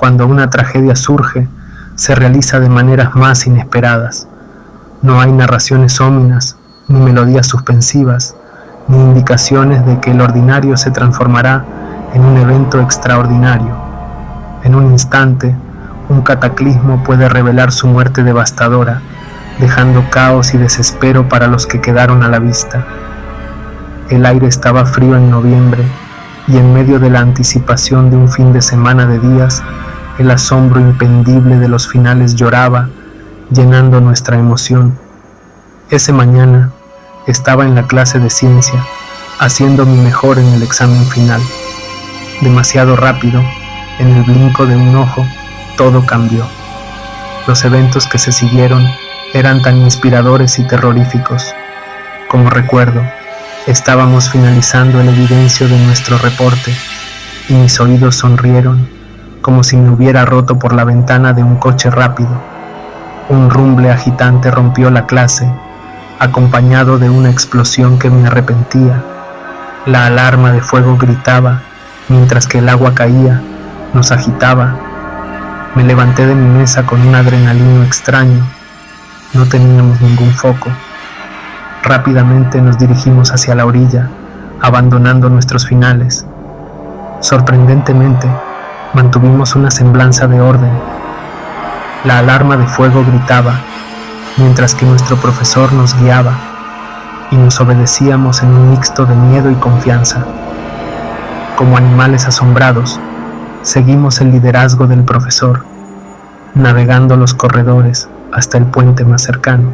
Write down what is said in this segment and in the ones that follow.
cuando una tragedia surge, se realiza de maneras más inesperadas. No hay narraciones óminas, ni melodías suspensivas, ni indicaciones de que el ordinario se transformará en un evento extraordinario. En un instante, un cataclismo puede revelar su muerte devastadora, dejando caos y desespero para los que quedaron a la vista. El aire estaba frío en noviembre, y en medio de la anticipación de un fin de semana de días, el asombro impendible de los finales lloraba, llenando nuestra emoción. Ese mañana estaba en la clase de ciencia, haciendo mi mejor en el examen final. Demasiado rápido, en el blinco de un ojo, todo cambió. Los eventos que se siguieron eran tan inspiradores y terroríficos. Como recuerdo, estábamos finalizando el evidencio de nuestro reporte y mis oídos sonrieron como si me hubiera roto por la ventana de un coche rápido. Un rumble agitante rompió la clase, acompañado de una explosión que me arrepentía. La alarma de fuego gritaba, mientras que el agua caía, nos agitaba. Me levanté de mi mesa con un adrenalino extraño. No teníamos ningún foco. Rápidamente nos dirigimos hacia la orilla, abandonando nuestros finales. Sorprendentemente, mantuvimos una semblanza de orden. La alarma de fuego gritaba, mientras que nuestro profesor nos guiaba, y nos obedecíamos en un mixto de miedo y confianza. Como animales asombrados, seguimos el liderazgo del profesor, navegando los corredores hasta el puente más cercano.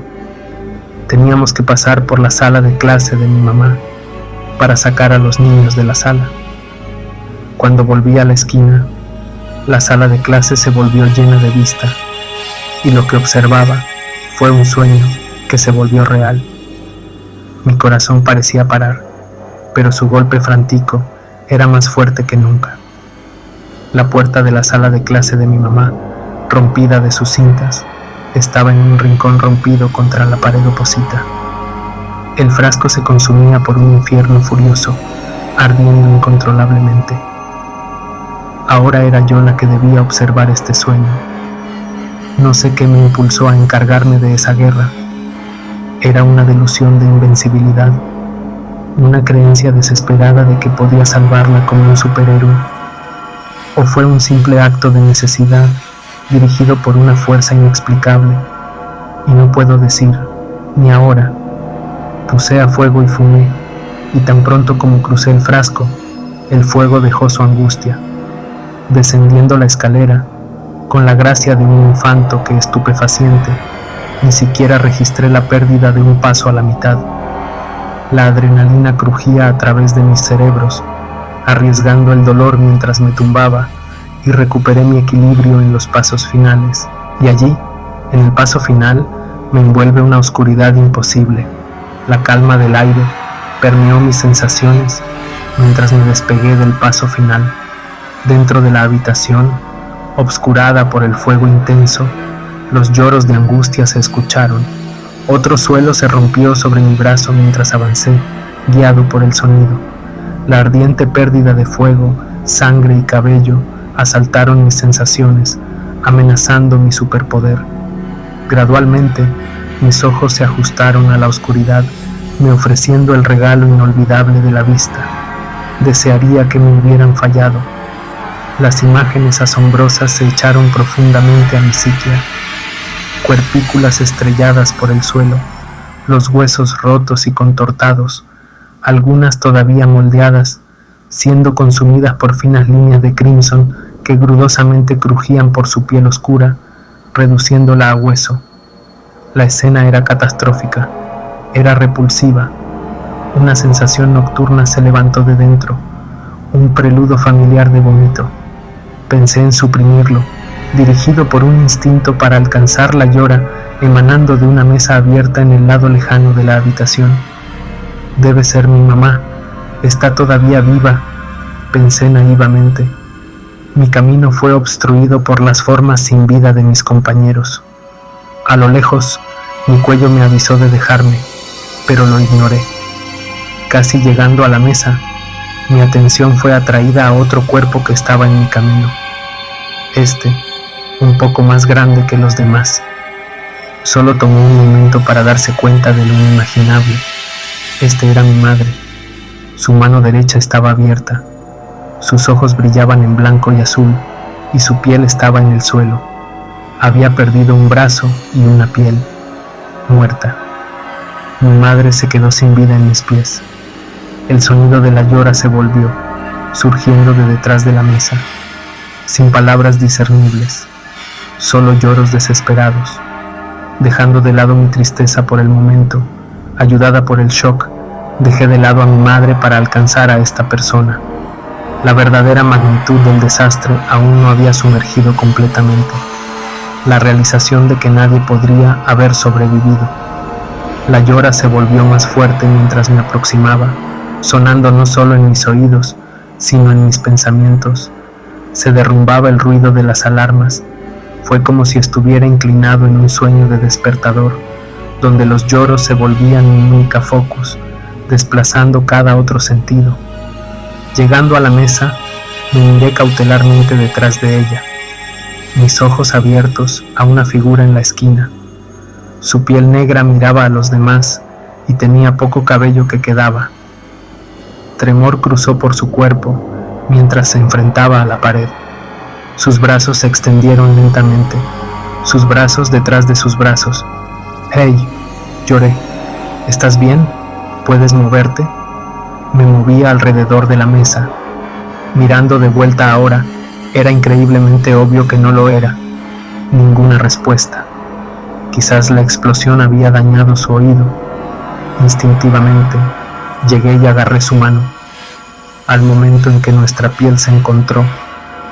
Teníamos que pasar por la sala de clase de mi mamá para sacar a los niños de la sala. Cuando volví a la esquina, la sala de clase se volvió llena de vista, y lo que observaba fue un sueño que se volvió real. Mi corazón parecía parar, pero su golpe frantico era más fuerte que nunca. La puerta de la sala de clase de mi mamá, rompida de sus cintas, estaba en un rincón rompido contra la pared oposita. El frasco se consumía por un infierno furioso, ardiendo incontrolablemente. Ahora era yo la que debía observar este sueño. No sé qué me impulsó a encargarme de esa guerra. Era una delusión de invencibilidad, una creencia desesperada de que podía salvarla como un superhéroe, o fue un simple acto de necesidad dirigido por una fuerza inexplicable, y no puedo decir, ni ahora. Puse a fuego y fumé, y tan pronto como crucé el frasco, el fuego dejó su angustia. Descendiendo la escalera, con la gracia de un infanto que estupefaciente, ni siquiera registré la pérdida de un paso a la mitad. La adrenalina crujía a través de mis cerebros, arriesgando el dolor mientras me tumbaba, y recuperé mi equilibrio en los pasos finales. Y allí, en el paso final, me envuelve una oscuridad imposible. La calma del aire permeó mis sensaciones mientras me despegué del paso final. Dentro de la habitación, obscurada por el fuego intenso, los lloros de angustia se escucharon. Otro suelo se rompió sobre mi brazo mientras avancé, guiado por el sonido. La ardiente pérdida de fuego, sangre y cabello asaltaron mis sensaciones, amenazando mi superpoder. Gradualmente, mis ojos se ajustaron a la oscuridad, me ofreciendo el regalo inolvidable de la vista. Desearía que me hubieran fallado. Las imágenes asombrosas se echaron profundamente a mi psique. Cuerpículas estrelladas por el suelo, los huesos rotos y contortados, algunas todavía moldeadas, siendo consumidas por finas líneas de crimson que grudosamente crujían por su piel oscura, reduciéndola a hueso. La escena era catastrófica, era repulsiva. Una sensación nocturna se levantó de dentro, un preludio familiar de vómito. Pensé en suprimirlo, dirigido por un instinto para alcanzar la llora emanando de una mesa abierta en el lado lejano de la habitación. Debe ser mi mamá, está todavía viva, pensé naivamente. Mi camino fue obstruido por las formas sin vida de mis compañeros. A lo lejos, mi cuello me avisó de dejarme, pero lo ignoré. Casi llegando a la mesa, mi atención fue atraída a otro cuerpo que estaba en mi camino. un poco más grande que los demás. Solo tomó un momento para darse cuenta de lo inimaginable. Era mi madre. Su mano derecha estaba abierta. Sus ojos brillaban en blanco y azul, y su piel estaba en el suelo. Había perdido un brazo y una piel, muerta. Mi madre se quedó sin vida en mis pies. El sonido de la llora se volvió, surgiendo de detrás de la mesa, sin palabras discernibles, solo lloros desesperados. Dejando de lado mi tristeza por el momento, ayudada por el shock, dejé de lado a mi madre para alcanzar a esta persona. La verdadera magnitud del desastre aún no había sumergido completamente. La realización de que nadie podría haber sobrevivido. La llora se volvió más fuerte mientras me aproximaba, sonando no solo en mis oídos, sino en mis pensamientos. Se derrumbaba el ruido de las alarmas. Fue como si estuviera inclinado en un sueño de despertador, donde los lloros se volvían mi única focus, desplazando cada otro sentido. Llegando a la mesa, me miré cautelarmente detrás de ella, mis ojos abiertos a una figura en la esquina. Su piel negra miraba a los demás y tenía poco cabello que quedaba. Tremor cruzó por su cuerpo mientras se enfrentaba a la pared. Sus brazos se extendieron lentamente, sus brazos detrás de sus brazos. «Hey», lloré, «¿estás bien? ¿Puedes moverte?». Me movía alrededor de la mesa. Mirando de vuelta ahora, era increíblemente obvio que no lo era. Ninguna respuesta. Quizás la explosión había dañado su oído. Instintivamente, llegué y agarré su mano. Al momento en que nuestra piel se encontró,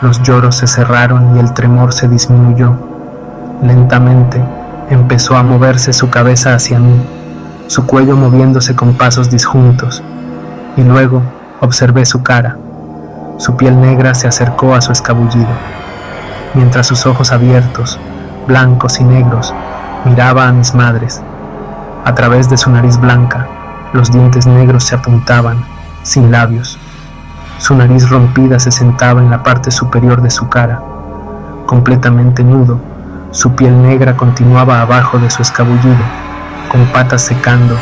los lloros se cerraron y el tremor se disminuyó. Lentamente, empezó a moverse su cabeza hacia mí, su cuello moviéndose con pasos disjuntos, y luego observé su cara. Su piel negra se acercó a su escabullido, mientras sus ojos abiertos, blancos y negros, miraba a mis madres. A través de su nariz blanca, los dientes negros se apuntaban, sin labios. Su nariz rompida se sentaba en la parte superior de su cara. Completamente nudo, su piel negra continuaba abajo de su escabullido, con patas secando,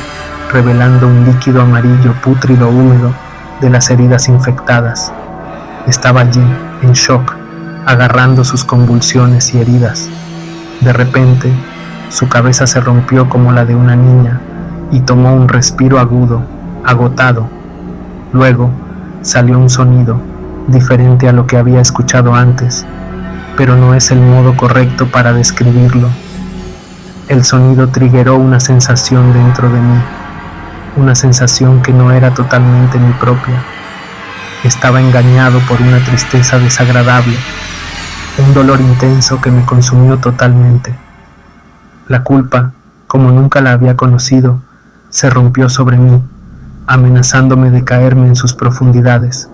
revelando un líquido amarillo pútrido húmedo de las heridas infectadas. Estaba allí, en shock, agarrando sus convulsiones y heridas. De repente, su cabeza se rompió como la de una niña y tomó un respiro agudo, agotado. Luego, salió un sonido, diferente a lo que había escuchado antes, pero no es el modo correcto para describirlo. El sonido triggeró una sensación dentro de mí, una sensación que no era totalmente mi propia. Estaba engañado por una tristeza desagradable, un dolor intenso que me consumió totalmente. La culpa, como nunca la había conocido, se rompió sobre mí, amenazándome de caerme en sus profundidades.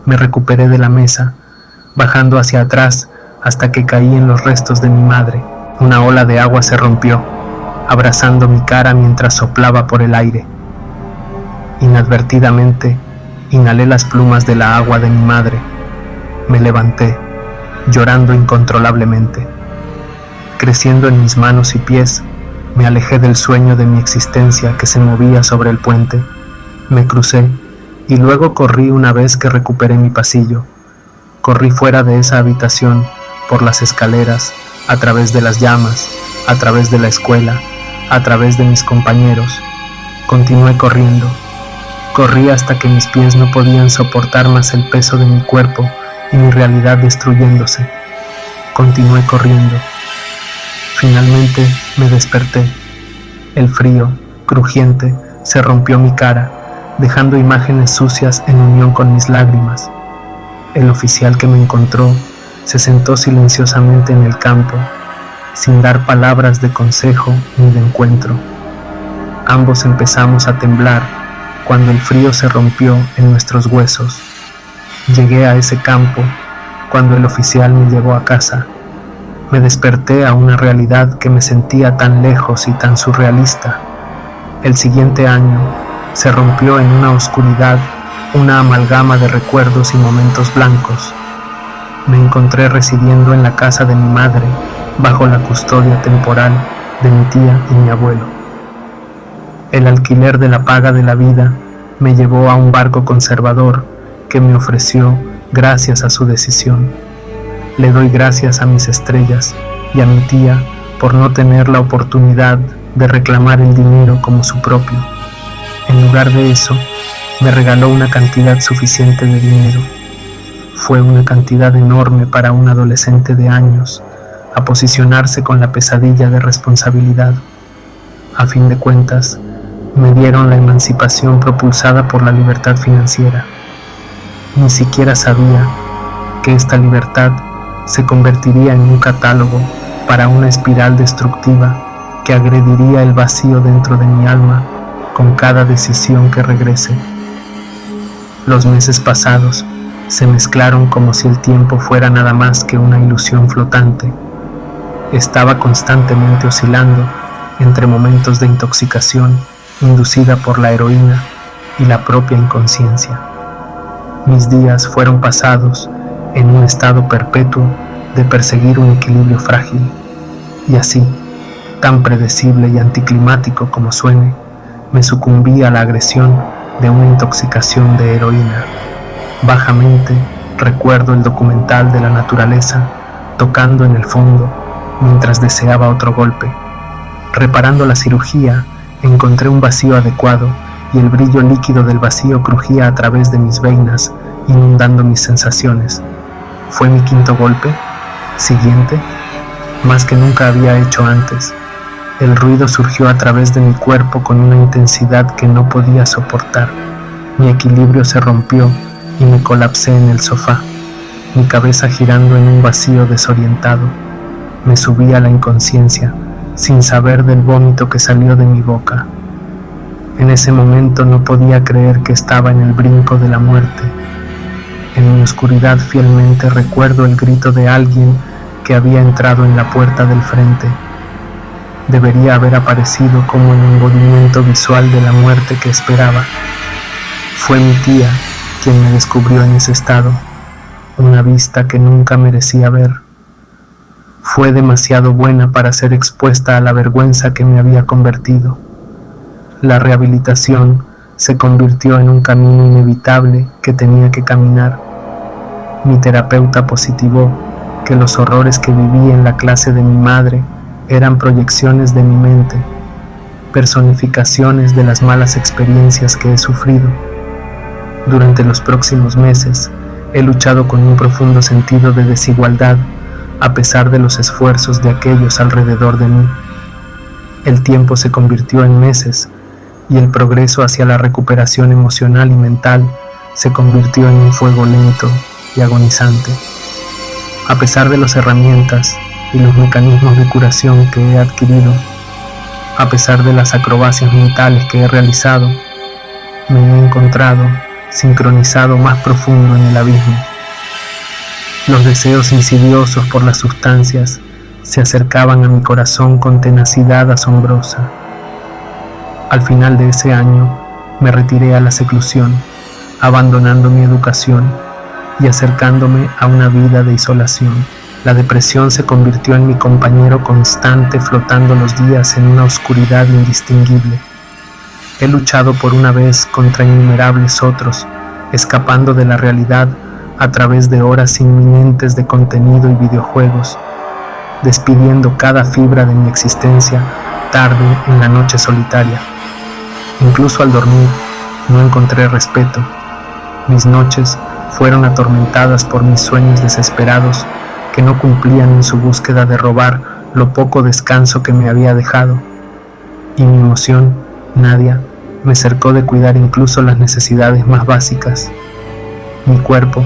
Me recuperé de la mesa, bajando hacia atrás hasta que caí en los restos de mi madre. Una ola de agua se rompió, abrazando mi cara mientras soplaba por el aire. Inadvertidamente, inhalé las plumas de la agua de mi madre. Me levanté, llorando incontrolablemente. Creciendo en mis manos y pies, me alejé del sueño de mi existencia que se movía sobre el puente. Me crucé y luego corrí una vez que recuperé mi pasillo. Corrí fuera de esa habitación, por las escaleras, a través de las llamas, a través de la escuela, a través de mis compañeros. Continué corriendo. Corrí hasta que mis pies no podían soportar más el peso de mi cuerpo y mi realidad destruyéndose. Continué corriendo. Finalmente me desperté. El frío, crujiente, se rompió mi cara, dejando imágenes sucias en unión con mis lágrimas. El oficial que me encontró se sentó silenciosamente en el campo, sin dar palabras de consejo ni de encuentro. Ambos empezamos a temblar cuando el frío se rompió en nuestros huesos. Llegué a ese campo cuando el oficial me llevó a casa. Me desperté a una realidad que me sentía tan lejos y tan surrealista. El siguiente año se rompió en una oscuridad, una amalgama de recuerdos y momentos blancos. me encontré residiendo en la casa de mi madre bajo la custodia temporal de mi tía y mi abuelo. El alquiler de la paga de la vida me llevó a un barco conservador que me ofreció gracias a su decisión. Le doy gracias a mis estrellas y a mi tía por no tener la oportunidad de reclamar el dinero como su propio. En lugar de eso, me regaló una cantidad suficiente de dinero. Fue una cantidad enorme para un adolescente de años a posicionarse con la pesadilla de responsabilidad. A fin de cuentas, me dieron la emancipación propulsada por la libertad financiera. Ni siquiera sabía que esta libertad se convertiría en un catálogo para una espiral destructiva que agrediría el vacío dentro de mi alma con cada decisión que regrese. Los meses pasados se mezclaron como si el tiempo fuera nada más que una ilusión flotante. Estaba constantemente oscilando entre momentos de intoxicación inducida por la heroína y la propia inconsciencia. Mis días fueron pasados en un estado perpetuo de perseguir un equilibrio frágil, y así, tan predecible y anticlimático como suene, me sucumbí a la agresión de una intoxicación de heroína. Bajamente recuerdo el documental de la naturaleza tocando en el fondo mientras deseaba otro golpe. Reparando la cirugía, encontré un vacío adecuado y el brillo líquido del vacío crujía a través de mis veinas, inundando mis sensaciones. Fue mi quinto golpe, siguiente, más que nunca había hecho antes. El ruido surgió a través de mi cuerpo con una intensidad que no podía soportar. Mi equilibrio se rompió y me colapsé en el sofá, mi cabeza girando en un vacío desorientado. Me subí a la inconsciencia, sin saber del vómito que salió de mi boca. En ese momento no podía creer que estaba en el brinco de la muerte. En mi oscuridad fielmente recuerdo el grito de alguien que había entrado en la puerta del frente. Debería haber aparecido como el embodimiento visual de la muerte que esperaba. Fue mi tía quien me descubrió en ese estado, una vista que nunca merecía ver. Fue demasiado buena para ser expuesta a la vergüenza que me había convertido. La rehabilitación se convirtió en un camino inevitable que tenía que caminar. Mi terapeuta positivó que los horrores que viví en la clase de mi madre eran proyecciones de mi mente, personificaciones de las malas experiencias que he sufrido. Durante los próximos meses he luchado con un profundo sentido de desigualdad a pesar de los esfuerzos de aquellos alrededor de mí. El tiempo se convirtió en meses y el progreso hacia la recuperación emocional y mental se convirtió en un fuego lento y agonizante. A pesar de las herramientas y los mecanismos de curación que he adquirido, a pesar de las acrobacias mentales que he realizado, me he encontrado sincronizado más profundo en el abismo. Los deseos insidiosos por las sustancias se acercaban a mi corazón con tenacidad asombrosa. Al final de ese año me retiré a la seclusión, abandonando mi educación y acercándome a una vida de isolación. La depresión se convirtió en mi compañero constante, flotando los días en una oscuridad indistinguible. He luchado por una vez contra innumerables otros, escapando de la realidad a través de horas inminentes de contenido y videojuegos, despidiendo cada fibra de mi existencia tarde en la noche solitaria. Incluso al dormir no encontré respeto. Mis noches fueron atormentadas por mis sueños desesperados que no cumplían en su búsqueda de robar lo poco descanso que me había dejado. Y mi emoción, Nadia, me cercó de cuidar incluso las necesidades más básicas. Mi cuerpo,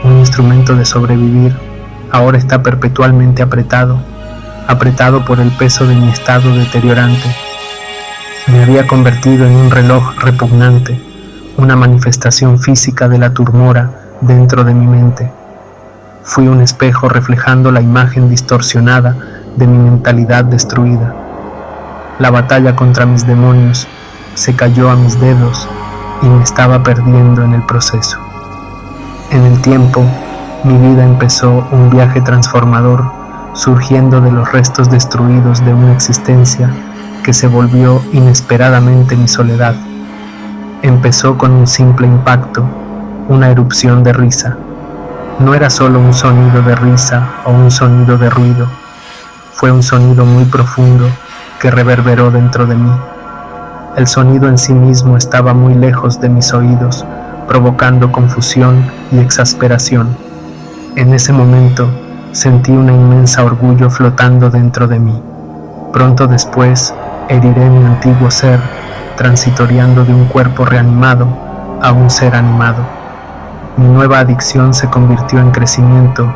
un instrumento de sobrevivir, ahora está perpetualmente apretado por el peso de mi estado deteriorante. Me había convertido en un reloj repugnante, una manifestación física de la turmora dentro de mi mente. Fui un espejo reflejando la imagen distorsionada de mi mentalidad destruida. La batalla contra mis demonios se cayó a mis dedos y me estaba perdiendo en el proceso. En el tiempo, Mi vida empezó un viaje transformador, surgiendo de los restos destruidos de una existencia que se volvió inesperadamente mi soledad. Empezó con un simple impacto, una erupción de risa. No era solo un sonido de risa o un sonido de ruido, fue un sonido muy profundo que reverberó dentro de mí. El sonido en sí mismo estaba muy lejos de mis oídos, provocando confusión y exasperación. En ese momento sentí una inmensa orgullo flotando dentro de mí. Pronto después heriré mi antiguo ser, transitoriando de un cuerpo reanimado a un ser animado. Mi nueva adicción se convirtió en crecimiento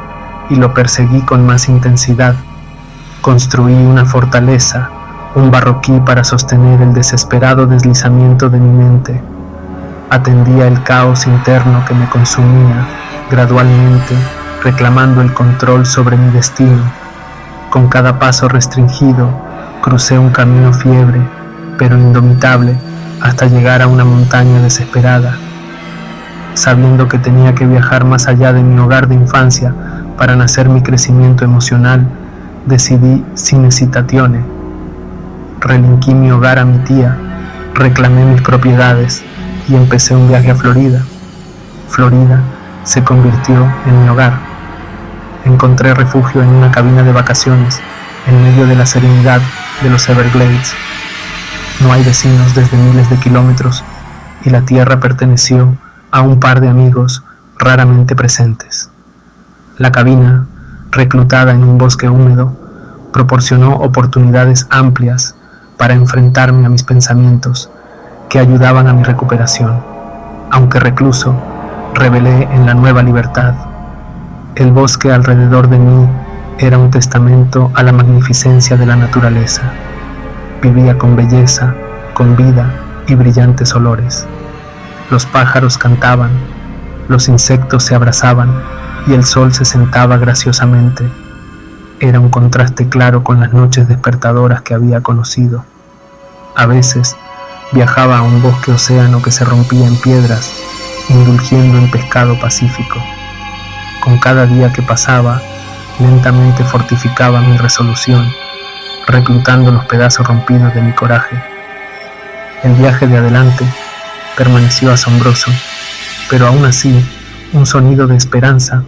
y lo perseguí con más intensidad. Construí una fortaleza, un barroquí para sostener el desesperado deslizamiento de mi mente. Atendía el caos interno que me consumía gradualmente, reclamando el control sobre mi destino. Con cada paso restringido, crucé un camino fiebre, pero indomitable, hasta llegar a una montaña desesperada. Sabiendo que tenía que viajar más allá de mi hogar de infancia para nacer mi crecimiento emocional, decidí sin hesitazione. Relinquí mi hogar a mi tía, reclamé mis propiedades y empecé un viaje a Florida. Florida se convirtió en mi hogar. Encontré refugio en una cabina de vacaciones, en medio de la serenidad de los Everglades. No hay vecinos desde miles de kilómetros y la tierra perteneció a un par de amigos raramente presentes. La cabina, reclutada en un bosque húmedo, proporcionó oportunidades amplias para enfrentarme a mis pensamientos que ayudaban a mi recuperación. Aunque recluso, revelé en la nueva libertad. El bosque alrededor de mí era un testamento a la magnificencia de la naturaleza. Vivía con belleza, con vida y brillantes olores. Los pájaros cantaban, los insectos se abrazaban y el sol se sentaba graciosamente. Era un contraste claro con las noches despertadoras que había conocido. A veces viajaba a un bosque océano que se rompía en piedras, indulgiendo en pescado pacífico. Con cada día que pasaba, lentamente fortificaba mi resolución, reclutando los pedazos rompidos de mi coraje. El viaje de adelante permaneció asombroso, pero aún así, un sonido de esperanza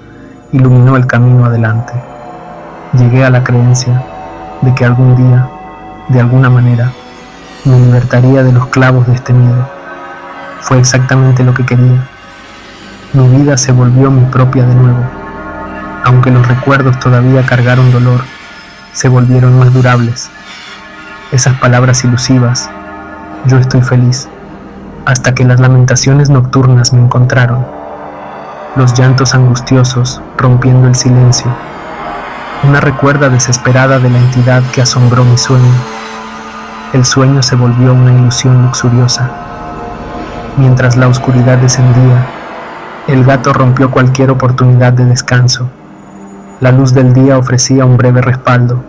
iluminó el camino adelante. Llegué a la creencia de que algún día, de alguna manera, me libertaría de los clavos de este miedo. Fue exactamente lo que quería. Mi vida se volvió mi propia de nuevo. Aunque los recuerdos todavía cargaron dolor, se volvieron más durables. Esas palabras ilusivas, yo estoy feliz, hasta que las lamentaciones nocturnas me encontraron. Los llantos angustiosos rompiendo el silencio. Una recuerda desesperada de la entidad que asombró mi sueño. El sueño se volvió una ilusión luxuriosa. Mientras la oscuridad descendía, el gato rompió cualquier oportunidad de descanso. La luz del día ofrecía un breve respaldo.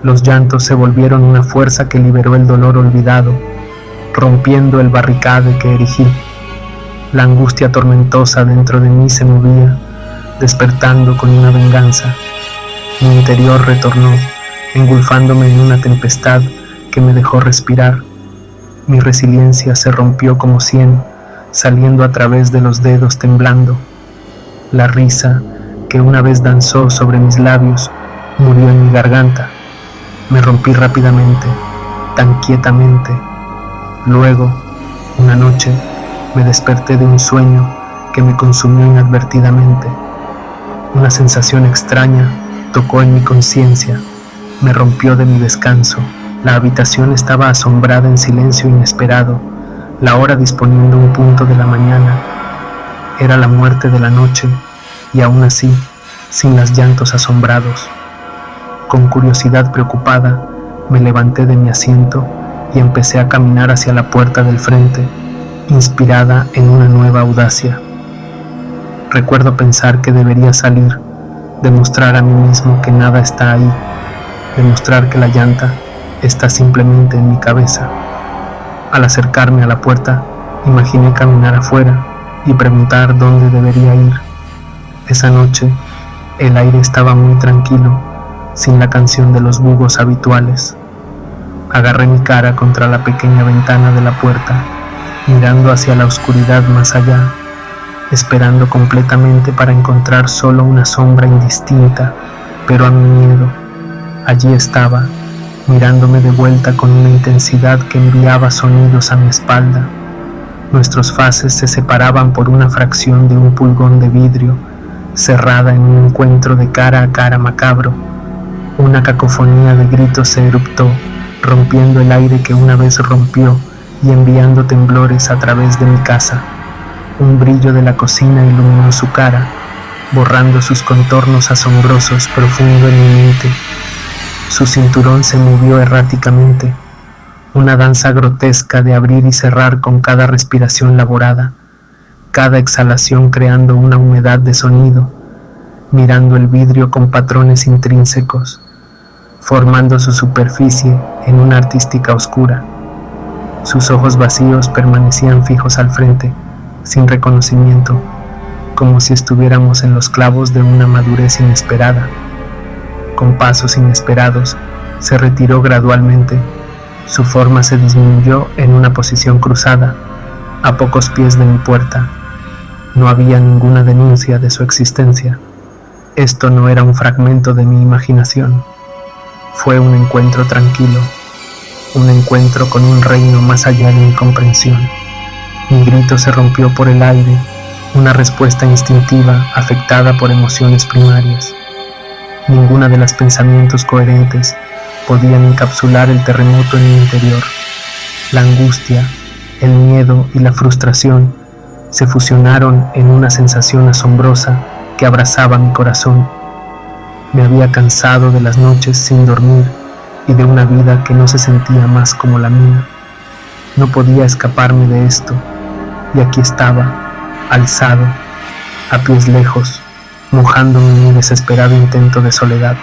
Los llantos se volvieron una fuerza que liberó el dolor olvidado, rompiendo el barricade que erigí. La angustia tormentosa dentro de mí se movía, despertando con una venganza. Mi interior retornó, engulfándome en una tempestad que me dejó respirar. Mi resiliencia se rompió como 100, saliendo a través de los dedos temblando. La risa que una vez danzó sobre mis labios murió en mi garganta. Me rompí rápidamente, tan quietamente. Luego, una noche, me desperté de un sueño que me consumió inadvertidamente. Una sensación extraña tocó en mi conciencia, me rompió de mi descanso. La habitación estaba asombrada en silencio inesperado, la hora disponiendo un punto de la mañana. Era la muerte de la noche, y aún así, sin los llantos asombrados. Con curiosidad preocupada, me levanté de mi asiento y empecé a caminar hacia la puerta del frente, inspirada en una nueva audacia. Recuerdo pensar que debería salir, demostrar a mí mismo que nada está ahí, demostrar que la llanta está simplemente en mi cabeza. Al acercarme a la puerta, imaginé caminar afuera y preguntar dónde debería ir. Esa noche, el aire estaba muy tranquilo, sin la canción de los búhos habituales. Agarré mi cara contra la pequeña ventana de la puerta, mirando hacia la oscuridad más allá, esperando completamente para encontrar solo una sombra indistinta, pero a mi miedo. Allí estaba, mirándome de vuelta con una intensidad que enviaba sonidos a mi espalda. Nuestros faces se separaban por una fracción de un pulgón de vidrio, cerrada en un encuentro de cara a cara macabro. Una cacofonía de gritos se eruptó, rompiendo el aire que una vez rompió y enviando temblores a través de mi casa. Un brillo de la cocina iluminó su cara, borrando sus contornos asombrosos profundo en mi mente. Su cinturón se movió erráticamente, una danza grotesca de abrir y cerrar con cada respiración laborada, cada exhalación creando una humedad de sonido, mirando el vidrio con patrones intrínsecos, formando su superficie en una artística oscura. Sus ojos vacíos permanecían fijos al frente, sin reconocimiento, como si estuviéramos en los clavos de una madurez inesperada. Con pasos inesperados, se retiró gradualmente. Su forma se disminuyó en una posición cruzada, a pocos pies de mi puerta. No había ninguna denuncia de su existencia. Esto no era un fragmento de mi imaginación. Fue un encuentro tranquilo, un encuentro con un reino más allá de mi comprensión. Mi grito se rompió por el aire, una respuesta instintiva afectada por emociones primarias. Ninguna de los pensamientos coherentes podían encapsular el terremoto en mi interior. La angustia, el miedo y la frustración se fusionaron en una sensación asombrosa que abrazaba mi corazón. Me había cansado de las noches sin dormir y de una vida que no se sentía más como la mía. No podía escaparme de esto, y aquí estaba, alzado, a pies lejos, mojándome en mi desesperado intento de soledad.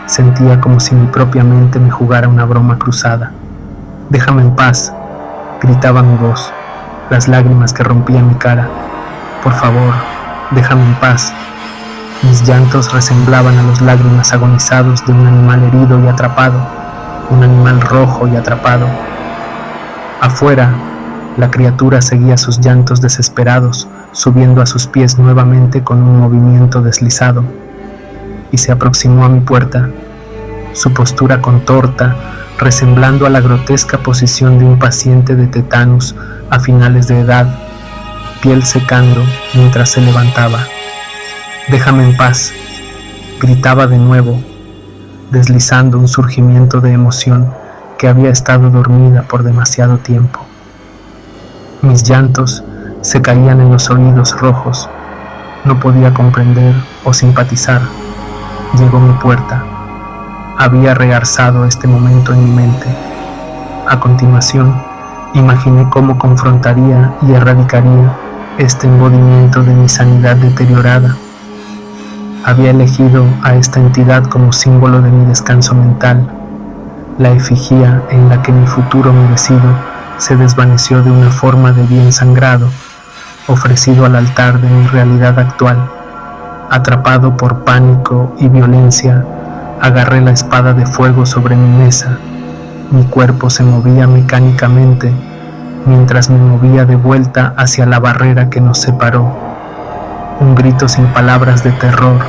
Sentía como si mi propia mente me jugara una broma cruzada. «Déjame en paz», gritaba mi voz, las lágrimas que rompían mi cara. «Por favor, déjame en paz». Mis llantos resemblaban a los lágrimas agonizados de un animal herido y atrapado, un animal rojo y atrapado. Afuera, la criatura seguía sus llantos desesperados, subiendo a sus pies nuevamente con un movimiento deslizado, y se aproximó a mi puerta, su postura contorta, resemblando a la grotesca posición de un paciente de tetanus a finales de edad, piel secando mientras se levantaba. «Déjame en paz», gritaba de nuevo, deslizando un surgimiento de emoción que había estado dormida por demasiado tiempo. Mis llantos se caían en los oídos rojos. No podía comprender o simpatizar. Llegó mi puerta. Había regarzado este momento en mi mente. A continuación, imaginé cómo confrontaría y erradicaría este embodimiento de mi sanidad deteriorada. Había elegido a esta entidad como símbolo de mi descanso mental, la efigie en la que mi futuro merecido se desvaneció de una forma de bien sangrado, ofrecido al altar de mi realidad actual. Atrapado por pánico y violencia, agarré la espada de fuego sobre mi mesa. Mi cuerpo se movía mecánicamente, mientras me movía de vuelta hacia la barrera que nos separó. Un grito sin palabras de terror,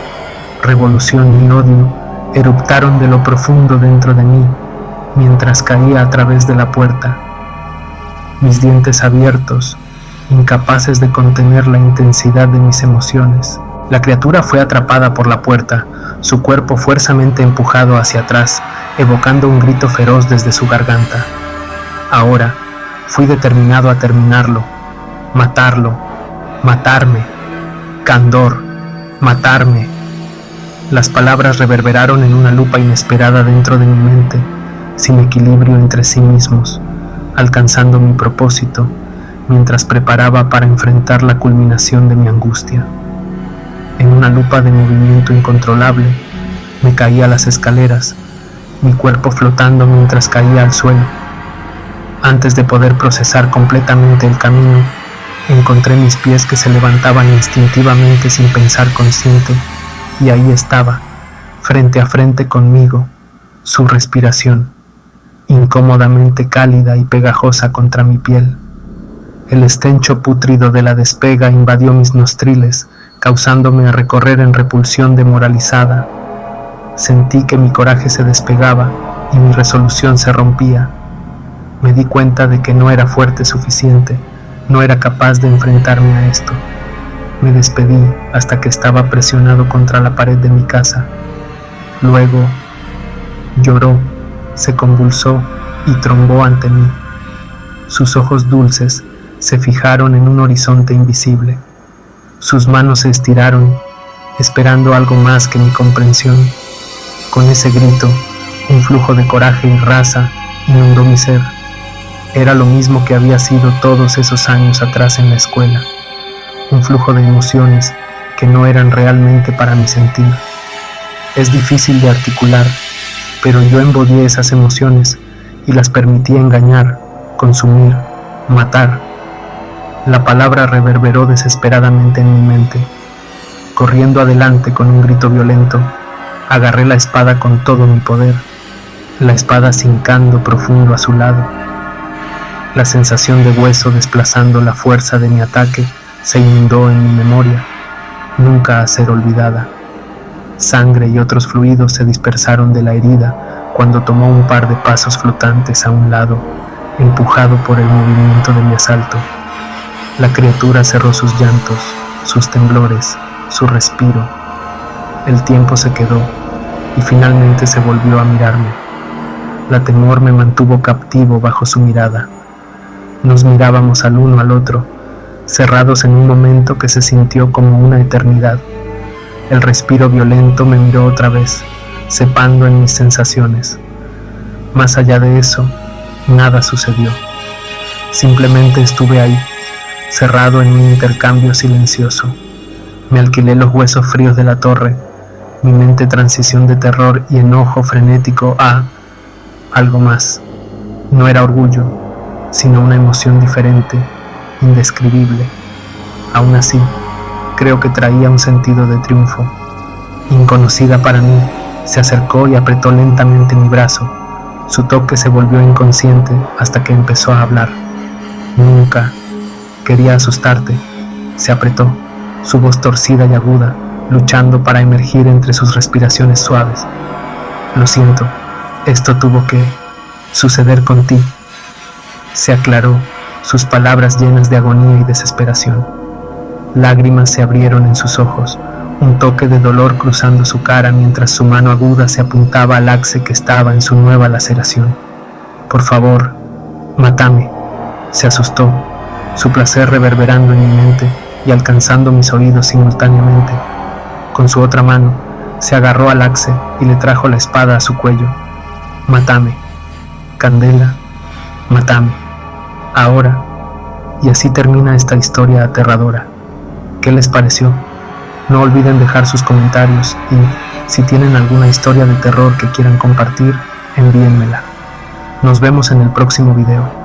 revolución y odio eruptaron de lo profundo dentro de mí, mientras caía a través de la puerta. Mis dientes abiertos, incapaces de contener la intensidad de mis emociones. La criatura fue atrapada por la puerta, su cuerpo fuerzamente empujado hacia atrás, evocando un grito feroz desde su garganta. Ahora, fui determinado a terminarlo, matarlo, matarme. Candor, matarme. Las palabras reverberaron en una lupa inesperada dentro de mi mente, sin equilibrio entre sí mismos, alcanzando mi propósito, mientras preparaba para enfrentar la culminación de mi angustia. En una lupa de movimiento incontrolable, me caí a las escaleras, mi cuerpo flotando mientras caía al suelo. Antes de poder procesar completamente el camino, Encontré mis pies que se levantaban instintivamente sin pensar consciente, y ahí estaba, frente a frente conmigo, su respiración, incómodamente cálida y pegajosa contra mi piel. El estencho pútrido de la despega invadió mis nostriles, causándome a recorrer en repulsión demoralizada. Sentí que mi coraje se despegaba y mi resolución se rompía. Me di cuenta de que no era fuerte suficiente, no era capaz de enfrentarme a esto. Me despedí hasta que estaba presionado contra la pared de mi casa. Luego lloró, se convulsó y trombó ante mí. Sus ojos dulces se fijaron en un horizonte invisible. Sus manos se estiraron, esperando algo más que mi comprensión. Con ese grito, un flujo de coraje y raza inundó mi ser. Era lo mismo que había sido todos esos años atrás en la escuela. Un flujo de emociones que no eran realmente para mi sentir. Es difícil de articular, pero yo embodié esas emociones y las permití engañar, consumir, matar. La palabra reverberó desesperadamente en mi mente. Corriendo adelante con un grito violento, agarré la espada con todo mi poder, la espada cincando profundo a su lado. La sensación de hueso desplazando la fuerza de mi ataque se inundó en mi memoria, nunca a ser olvidada. Sangre y otros fluidos se dispersaron de la herida cuando tomó un par de pasos flotantes a un lado, empujado por el movimiento de mi asalto. La criatura cerró sus llantos, sus temblores, su respiro. El tiempo se quedó y finalmente se volvió a mirarme. La temor me mantuvo captivo bajo su mirada. Nos mirábamos al uno al otro, cerrados en un momento que se sintió como una eternidad. El respiro violento me miró otra vez, cepando en mis sensaciones. Más allá de eso, nada sucedió. Simplemente estuve ahí, cerrado en un intercambio silencioso. Me alquilé los huesos fríos de la torre, mi mente transición de terror y enojo frenético a algo más. No era orgullo, sino una emoción diferente, indescribible. Aún así, creo que traía un sentido de triunfo. Inconocida para mí, se acercó y apretó lentamente mi brazo. Su toque se volvió inconsciente hasta que empezó a hablar. Nunca quería asustarte. Se apretó, su voz torcida y aguda, luchando para emergir entre sus respiraciones suaves. Lo siento, esto tuvo que suceder con ti. Se aclaró, sus palabras llenas de agonía y desesperación. Lágrimas se abrieron en sus ojos, un toque de dolor cruzando su cara mientras su mano aguda se apuntaba al axe que estaba en su nueva laceración. Por favor, mátame. Se asustó, su placer reverberando en mi mente y alcanzando mis oídos simultáneamente. Con su otra mano, se agarró al axe y le trajo la espada a su cuello. Mátame. Candela, mátame. Ahora. Y así termina esta historia aterradora. ¿Qué les pareció? No olviden dejar sus comentarios y, si tienen alguna historia de terror que quieran compartir, envíenmela. Nos vemos en el próximo video.